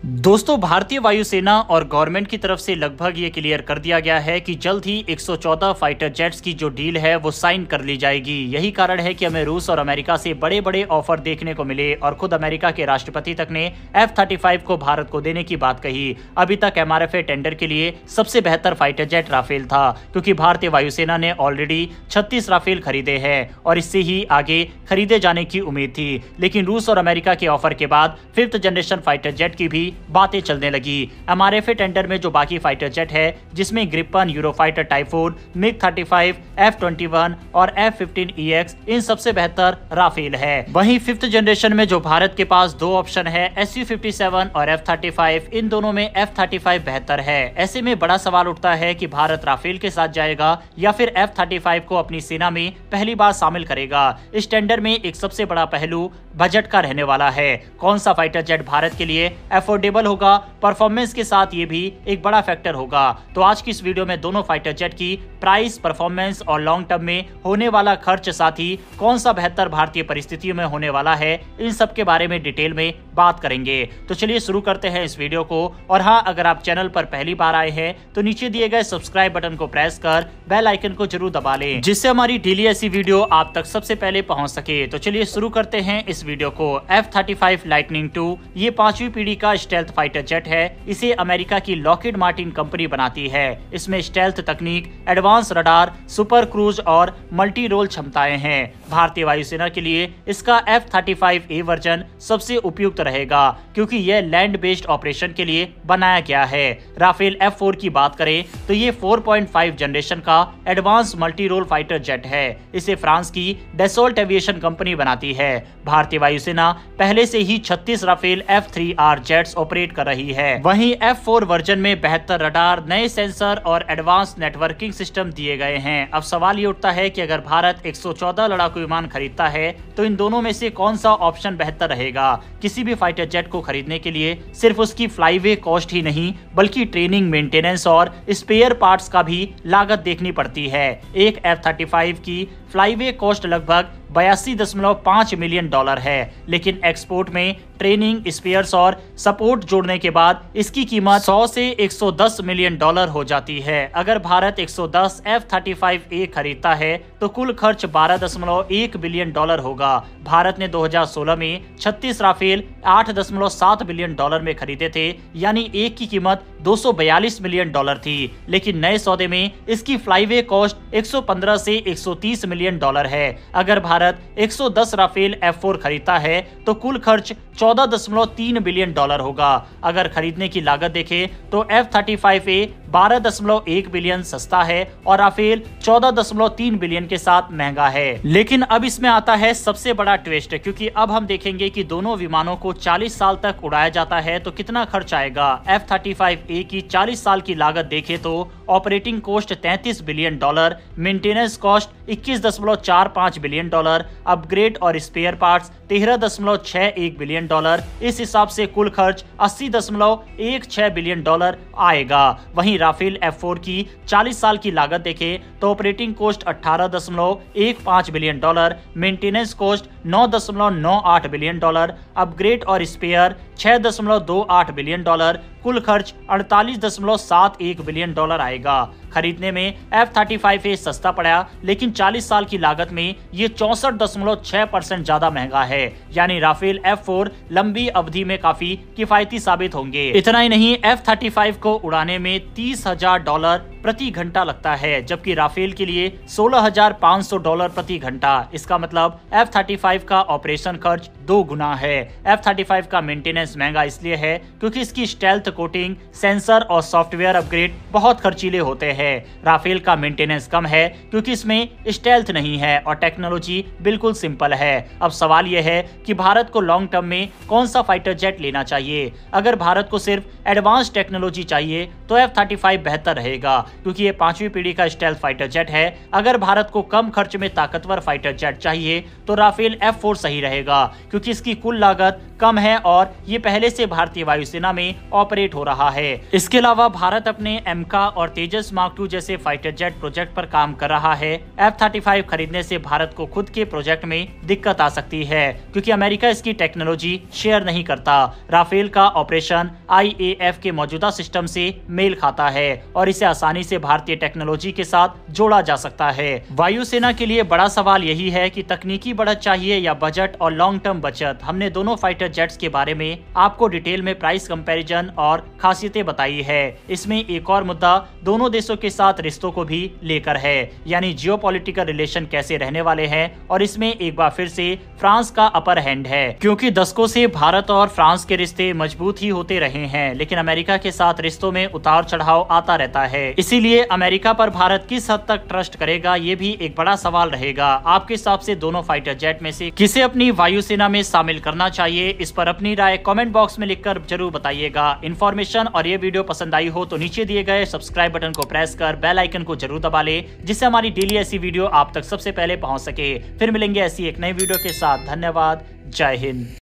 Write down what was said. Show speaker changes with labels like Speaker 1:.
Speaker 1: दोस्तों, भारतीय वायुसेना और गवर्नमेंट की तरफ से लगभग ये क्लियर कर दिया गया है कि जल्द ही 114 फाइटर जेट्स की जो डील है वो साइन कर ली जाएगी। यही कारण है कि हमें रूस और अमेरिका से बड़े बड़े ऑफर देखने को मिले और खुद अमेरिका के राष्ट्रपति तक ने F-35 को भारत को देने की बात कही। अभी तक MRFA टेंडर के लिए सबसे बेहतर फाइटर जेट राफेल था, क्योंकि भारतीय वायुसेना ने ऑलरेडी 36 राफेल खरीदे हैं और इससे ही आगे खरीदे जाने की उम्मीद थी। लेकिन रूस और अमेरिका के ऑफर के बाद 5th जनरेशन फाइटर जेट की भी बातें चलने लगी। MRFA टेंडर में जो बाकी फाइटर जेट है, जिसमें Gripen, Eurofighter typhoon, MiG-35, F-21 और F-15EX, इन सबसे बेहतर राफेल है। वहीं 5th जनरेशन में जो भारत के पास दो ऑप्शन है, Su-57 और F-35, इन दोनों में F-35 बेहतर है। ऐसे में बड़ा सवाल उठता है कि भारत राफेल के साथ जाएगा या फिर F-35 को अपनी सेना में पहली बार शामिल करेगा। इस टेंडर में एक सबसे बड़ा पहलू बजट का रहने वाला है। कौन सा फाइटर जेट भारत के लिए अफोर्डेबल होगा, परफॉर्मेंस के साथ ये भी एक बड़ा फैक्टर होगा। तो आज की इस वीडियो में दोनों फाइटर जेट की प्राइस, परफॉर्मेंस और लॉन्ग टर्म में होने वाला खर्च, साथ ही कौन सा बेहतर भारतीय परिस्थितियों में होने वाला है, इन सब के बारे में डिटेल में बात करेंगे। तो चलिए शुरू करते हैं इस वीडियो को। और हाँ, अगर आप चैनल पर पहली बार आए हैं तो नीचे दिए गए सब्सक्राइब बटन को प्रेस कर बेल आइकन को जरूर दबा लें, जिससे हमारी डेली ऐसी वीडियो आप तक सबसे पहले पहुंच सके। तो चलिए शुरू करते हैं इस वीडियो को। F-35 लाइटनिंग II ये 5वीं पीढ़ी का स्टेल्थ फाइटर जेट है। इसे अमेरिका की लॉकहीड मार्टिन कंपनी बनाती है। इसमें स्टेल्थ तकनीक, एडवांस रडार, सुपर क्रूज और मल्टी रोल क्षमताएं हैं। भारतीय वायुसेना के लिए इसका F-35A वर्जन सबसे उपयुक्त रहेगा, क्योंकि यह लैंड बेस्ड ऑपरेशन के लिए बनाया गया है। राफेल F-4 की बात करें तो ये 4.5 जनरेशन का advance multi role fighter jet है। इसे फ्रांस की डसोल्ट एविएशन कंपनी बनाती है। भारतीय वायुसेना पहले से ही 36 राफेल F-3R जेट्स ऑपरेट कर रही है। वहीं F-4 वर्जन में बेहतर रडार, नए सेंसर और एडवांस नेटवर्किंग सिस्टम दिए गए हैं। अब सवाल ये उठता है कि अगर भारत 114 लड़ाकू विमान खरीदता है तो इन दोनों में से कौन सा ऑप्शन बेहतर रहेगा। किसी भी फाइटर जेट को खरीदने के लिए सिर्फ उसकी फ्लाईवे कॉस्ट ही नहीं, बल्कि ट्रेनिंग, मेंटेनेंस और स्पेयर पार्ट्स का भी लागत देखनी पड़ती है। एक F-35 की फ्लाईवे कॉस्ट लगभग 82.5 मिलियन डॉलर है, लेकिन एक्सपोर्ट में ट्रेनिंग, स्पेयर्स और सपोर्ट जोड़ने के बाद इसकी कीमत 100 से 110 मिलियन डॉलर हो जाती है। अगर भारत 110 F-35A खरीदता है तो कुल खर्च 12.1 बिलियन डॉलर होगा। भारत ने 2016 में 36 राफेल 8.7 बिलियन डॉलर में खरीदे थे, यानी एक की कीमत 242 मिलियन डॉलर थी। लेकिन नए सौदे में इसकी फ्लाईवे कॉस्ट 115 से 130 मिलियन डॉलर है। अगर भारत 110 राफेल F-4 खरीदता है तो कुल खर्च 14.3 बिलियन डॉलर होगा। अगर खरीदने की लागत देखें तो F-35A 12.1 बिलियन सस्ता है और राफेल 14.3 बिलियन के साथ महंगा है। लेकिन अब इसमें आता है सबसे बड़ा ट्विस्ट, क्योंकि अब हम देखेंगे कि दोनों विमानों को 40 साल तक उड़ाया जाता है तो कितना खर्च आएगा। F-35A की 40 साल की लागत देखें तो operating cost 33 billion dollar, maintenance cost 21.45 billion dollar, upgrade और स्पेयर पार्ट्स 13.61 बिलियन डॉलर। इस हिसाब से कुल खर्च 80.16 बिलियन डॉलर आएगा। वहीं राफेल F-4 की 40 साल की लागत देखें तो operating cost 18.15 billion dollar, maintenance cost 9.98 billion dollar, upgrade और स्पेयर 6.28 बिलियन डॉलर, कुल खर्च 48.71 बिलियन डॉलर आएगा। खरीदने में F-35A सस्ता पड़ा, लेकिन 40 साल की लागत में ये 64.6% ज्यादा महंगा है। यानी राफेल F-4 लंबी अवधि में काफी किफायती साबित होंगे। इतना ही नहीं, F-35 को उड़ाने में $30,000 प्रति घंटा लगता है, जबकि राफेल के लिए $16,500 प्रति घंटा। इसका मतलब F-35 का ऑपरेशन खर्च 2 गुना है। F-35 का मेंटेनेंस महंगा इसलिए है क्योंकि इसकी स्टेल्थ कोटिंग, सेंसर और सॉफ्टवेयर अपग्रेड बहुत खर्चीले होते हैं। राफेल का मेंटेनेंस कम है क्योंकि इसमें स्टेल्थ नहीं है और टेक्नोलॉजी बिल्कुल सिंपल है। अब सवाल यह है कि भारत को लॉन्ग टर्म में कौन सा फाइटर जेट लेना चाहिए। अगर भारत को सिर्फ एडवांस टेक्नोलॉजी चाहिए तो F-35 बेहतर रहेगा, क्योंकि ये 5वीं पीढ़ी का स्टेल्थ फाइटर जेट है। अगर भारत को कम खर्च में ताकतवर फाइटर जेट चाहिए तो राफेल F-4 सही रहेगा, क्योंकि इसकी कुल लागत कम है और ये पहले से भारतीय वायुसेना में ऑपरेट हो रहा है। इसके अलावा भारत अपने एमका और तेजस मार्क II जैसे फाइटर जेट प्रोजेक्ट पर काम कर रहा है। F-35 खरीदने से भारत को खुद के प्रोजेक्ट में दिक्कत आ सकती है, क्योंकि अमेरिका इसकी टेक्नोलॉजी शेयर नहीं करता। राफेल का ऑपरेशन IAF के मौजूदा सिस्टम से मेल खाता है और इसे आसानी से भारतीय टेक्नोलॉजी के साथ जोड़ा जा सकता है। वायुसेना के लिए बड़ा सवाल यही है कि तकनीकी बढ़त चाहिए या बजट और लॉन्ग टर्म बचत। हमने दोनों फाइटर जेट्स के बारे में आपको डिटेल में प्राइस कंपैरिजन और खासियतें बताई है। इसमें एक और मुद्दा दोनों देशों के साथ रिश्तों को भी लेकर है, यानी जियोपॉलिटिकल रिलेशन कैसे रहने वाले हैं। और इसमें एक बार फिर से फ्रांस का अपर हैंड है, क्योंकि दशकों से भारत और फ्रांस के रिश्ते मजबूत ही होते रहे हैं, लेकिन अमेरिका के साथ रिश्तों में उतार चढ़ाव आता रहता है। इसीलिए अमेरिका पर भारत किस हद तक ट्रस्ट करेगा, ये भी एक बड़ा सवाल रहेगा। आपके हिसाब से दोनों फाइटर जेट में से किसे अपनी वायुसेना में शामिल करना चाहिए, इस पर अपनी राय कमेंट बॉक्स में लिखकर जरूर बताइएगा। इन्फॉर्मेशन और ये वीडियो पसंद आई हो तो नीचे दिए गए सब्सक्राइब बटन को प्रेस कर बेल आइकन को जरूर दबा ले, जिससे हमारी डेली ऐसी वीडियो आप तक सबसे पहले पहुंच सके। फिर मिलेंगे ऐसी एक नई वीडियो के साथ। धन्यवाद। जय हिंद।